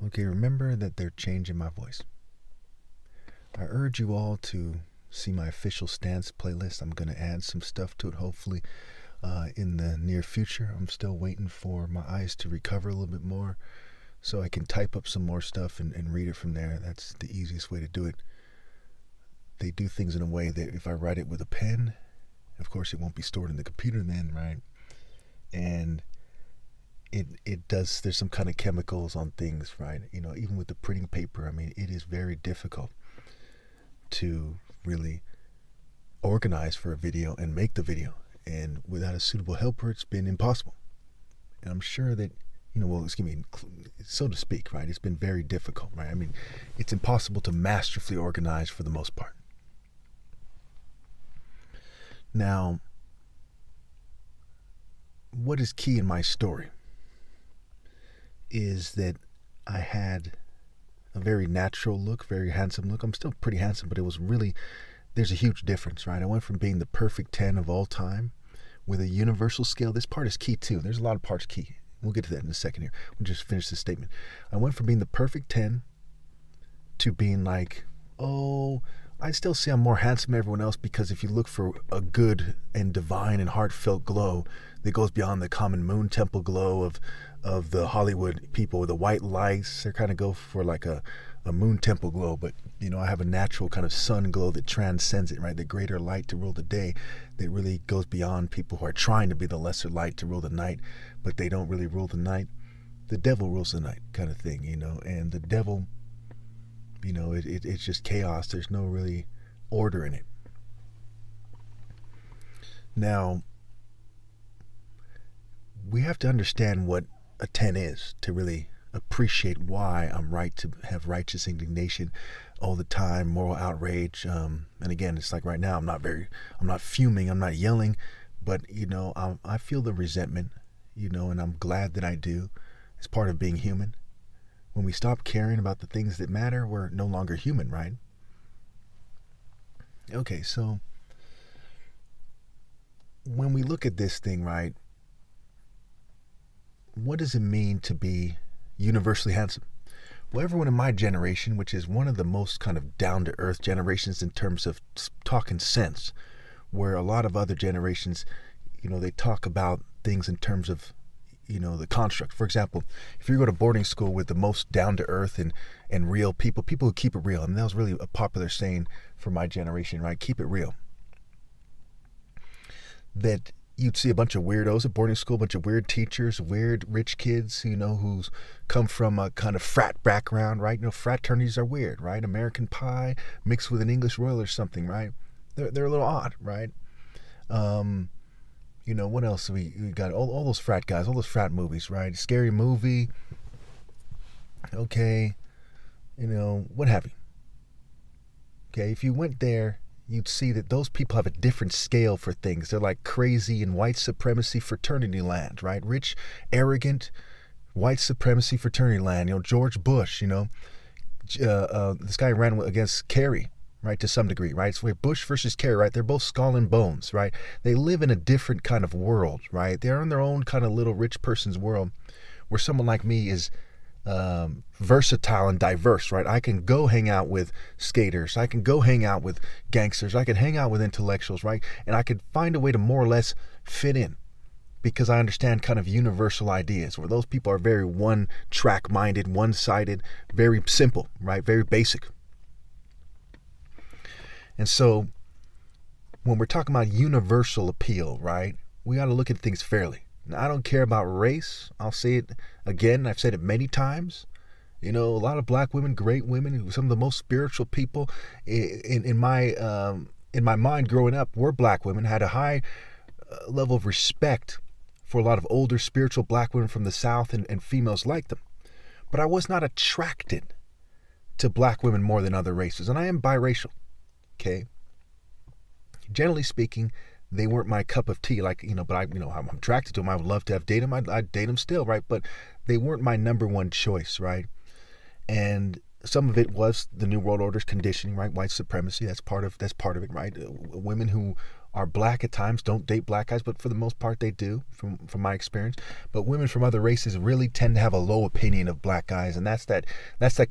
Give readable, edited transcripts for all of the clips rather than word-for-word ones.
Okay, remember that they're changing my voice. I urge you all to see my official stance playlist. I'm going to add some stuff to it, hopefully, in the near future. I'm still waiting for my eyes to recover a little bit more so I can type up some more stuff and read it from there. That's the easiest way to do it. They do things in a way that if I write it with a pen, of course, it won't be stored in the computer then, right? And it does, there's some kind of chemicals on things, right? Even with the printing paper, I mean, it is very difficult to really organize for a video and make the video. And without a suitable helper, it's been impossible. And I'm sure that, so to speak, right? It's been very difficult, right? I mean, it's impossible to masterfully organize for the most part. Now, what is key in my story is that I had a very natural look, very handsome look. I'm still pretty handsome, but it was really, there's a huge difference, right? I went from being the perfect 10 of all time with a universal scale. This part is key too. There's a lot of parts key. We'll get to that in a second here. We'll just finish this statement. I went from being the perfect 10 to being like, I'd still say I'm more handsome than everyone else, because if you look for a good and divine and heartfelt glow that goes beyond the common moon temple glow of the Hollywood people with the white lights, they kind of go for like a moon temple glow. But, I have a natural kind of sun glow that transcends it, right? The greater light to rule the day that really goes beyond people who are trying to be the lesser light to rule the night, but they don't really rule the night. The devil rules the night kind of thing, and the devil, it's just chaos. There's no really order in it. Now, we have to understand what a 10 is to really appreciate why I'm right to have righteous indignation all the time, moral outrage. And again, it's like right now, I'm not fuming, I'm not yelling, but, I feel the resentment, and I'm glad that I do. It's part of being human. When we stop caring about the things that matter, we're no longer human, right? Okay, so when we look at this thing, right, what does it mean to be universally handsome? Well, everyone in my generation, which is one of the most kind of down-to-earth generations in terms of talking sense, where a lot of other generations, they talk about things in terms of, the construct. For example, if you go to boarding school with the most down-to-earth and real people who keep it real, and that was really a popular saying for my generation, right? Keep it real. That you'd see a bunch of weirdos at boarding school, a bunch of weird teachers, weird rich kids, who's come from a kind of frat background, right? Fraternities are weird, right? American Pie mixed with an English Royal or something, right? They're a little odd, right? What else we got? All those frat guys, all those frat movies, right? Scary Movie. Okay. What have you. Okay, if you went there, you'd see that those people have a different scale for things. They're like crazy in white supremacy fraternity land, right? Rich, arrogant, white supremacy fraternity land. George Bush, this guy ran against Kerry, right, to some degree, right? So Bush versus Kerry, right? They're both skull and bones, right? They live in a different kind of world, right? They're in their own kind of little rich person's world, where someone like me is versatile and diverse, right? I can go hang out with skaters, I can go hang out with gangsters, I can hang out with intellectuals, right? And I could find a way to more or less fit in, because I understand kind of universal ideas, where those people are very one-track minded, one-sided, very simple, right? Very basic. And so when we're talking about universal appeal, right, we got to look at things fairly. Now, I don't care about race. I'll say it again. I've said it many times. A lot of black women, great women, some of the most spiritual people in my mind growing up were black women, had a high level of respect for a lot of older spiritual black women from the South and females like them. But I was not attracted to black women more than other races. And I am biracial, okay? Generally speaking, they weren't my cup of tea, but I'm attracted to them. I would love to have dated them. I'd date them still, right? But they weren't my number one choice, right? And some of it was the New World Order's conditioning, right? White supremacy, that's part of it, right? Women who are black at times, don't date black guys, but for the most part they do, from my experience. But women from other races really tend to have a low opinion of black guys, and that's that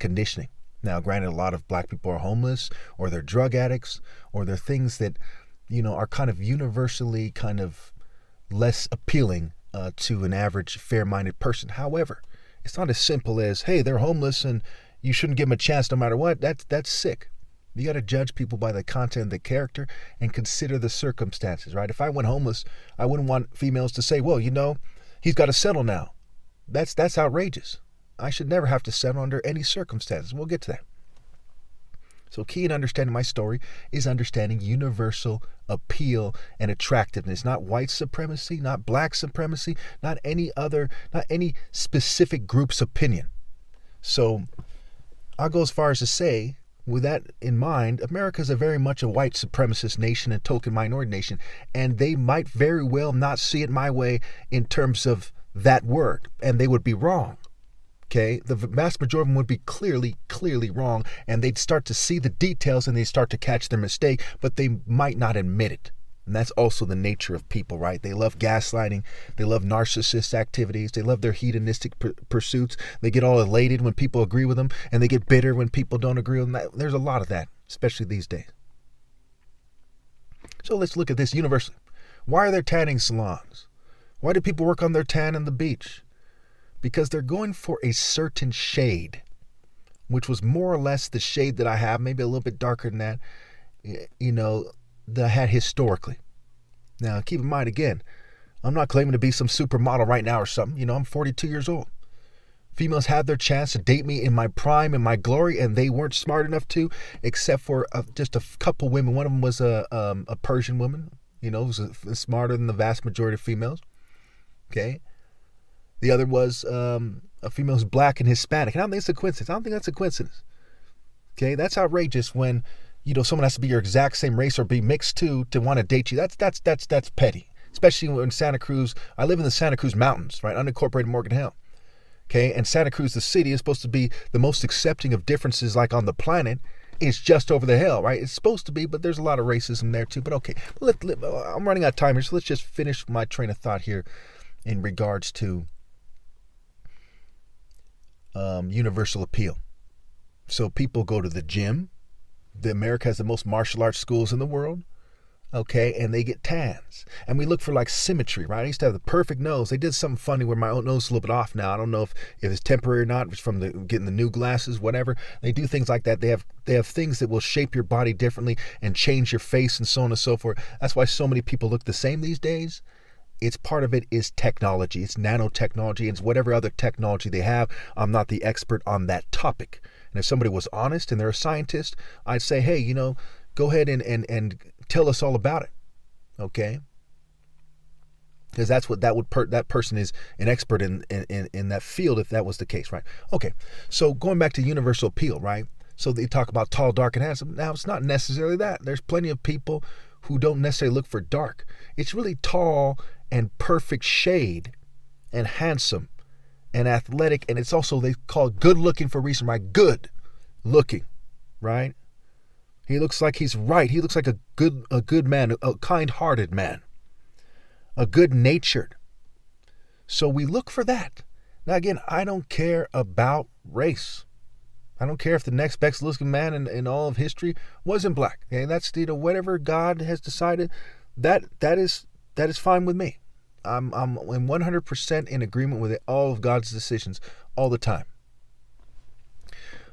conditioning. Now, granted, a lot of black people are homeless, or they're drug addicts, or they're things that, are kind of universally kind of less appealing to an average fair-minded person. However, it's not as simple as, hey, they're homeless and you shouldn't give them a chance no matter what. That's sick. You got to judge people by the content, the character, and consider the circumstances, right? If I went homeless, I wouldn't want females to say, well, he's got to settle now. That's outrageous. I should never have to settle under any circumstances. We'll get to that. So key in understanding my story is understanding universal appeal and attractiveness, not white supremacy, not black supremacy, not any specific group's opinion. So I'll go as far as to say, with that in mind, America is very much a white supremacist nation and token minority nation, and they might very well not see it my way in terms of that word, and they would be wrong. Okay, the vast majority of them would be clearly wrong, and they'd start to see the details and they'd start to catch their mistake, but they might not admit it. And that's also the nature of people, right? They love gaslighting. They love narcissist activities. They love their hedonistic pursuits. They get all elated when people agree with them, and they get bitter when people don't agree with them. There's a lot of that, especially these days. So let's look at this universally. Why are there tanning salons? Why do people work on their tan on the beach? Because they're going for a certain shade, which was more or less the shade that I have, maybe a little bit darker than that, that I had historically. Now, keep in mind, again, I'm not claiming to be some supermodel right now or something. I'm 42 years old. Females had their chance to date me in my prime, in my glory, and they weren't smart enough to, except for just a couple women. One of them was a Persian woman, who's smarter than the vast majority of females. Okay. The other was a female who's black and Hispanic. And I don't think it's a coincidence. I don't think that's a coincidence. Okay, that's outrageous when, someone has to be your exact same race or be mixed too to want to date you. That's petty. Especially when Santa Cruz, I live in the Santa Cruz Mountains, right? Unincorporated Morgan Hill. Okay, and Santa Cruz, the city, is supposed to be the most accepting of differences like on the planet. It's just over the hill, right? It's supposed to be, but there's a lot of racism there too. But okay, I'm running out of time here, so let's just finish my train of thought here in regards to universal appeal. So people go to the gym. America has the most martial arts schools in the world. Okay, and they get tans. And we look for like symmetry, right? I used to have the perfect nose. They did something funny where my own nose is a little bit off now. I don't know if it's temporary or not. It's from getting the new glasses, whatever. They do things like that. They have things that will shape your body differently and change your face and so on and so forth. That's why so many people look the same these days. It's part of it is technology. It's nanotechnology. It's whatever other technology they have. I'm not the expert on that topic. And if somebody was honest and they're a scientist, I'd say, hey, go ahead and tell us all about it. Okay? Because that's what that person is an expert in that field if that was the case, right? Okay. So going back to universal appeal, right? So they talk about tall, dark, and handsome. Now, it's not necessarily that. There's plenty of people who don't necessarily look for dark. It's really tall and perfect shade and handsome and athletic. And it's also, they call it good looking for a reason, right? Good looking, right? He looks like he's right. He looks like a good man, a kind-hearted man, a good-natured. So we look for that. Now, again, I don't care about race. I don't care if the next best looking man in all of history wasn't black. Okay, that's whatever God has decided. That is fine with me. I'm 100% in agreement with all of God's decisions all the time.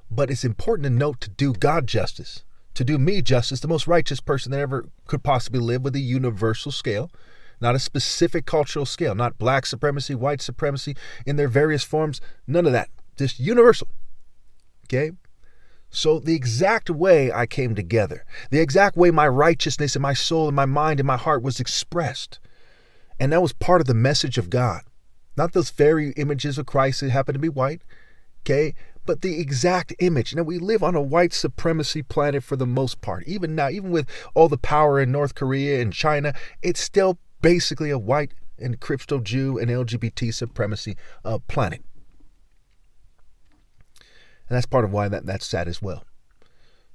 But it's important to note, to do God justice, to do me justice, the most righteous person that ever could possibly live, with a universal scale, not a specific cultural scale, not black supremacy, white supremacy in their various forms, none of that, just universal. Okay? So the exact way I came together, the exact way my righteousness and my soul and my mind and my heart was expressed, and that was part of the message of God. Not those fairy images of Christ that happen to be white, okay? But the exact image. Now, we live on a white supremacy planet for the most part. Even now, even with all the power in North Korea and China, it's still basically a white and crypto Jew and LGBT supremacy planet. And that's part of why that's sad as well.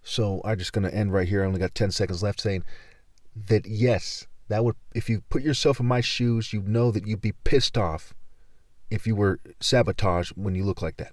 So I'm just going to end right here. I only got 10 seconds left, saying that yes, that would, if you put yourself in my shoes, you know that you'd be pissed off if you were sabotaged when you look like that.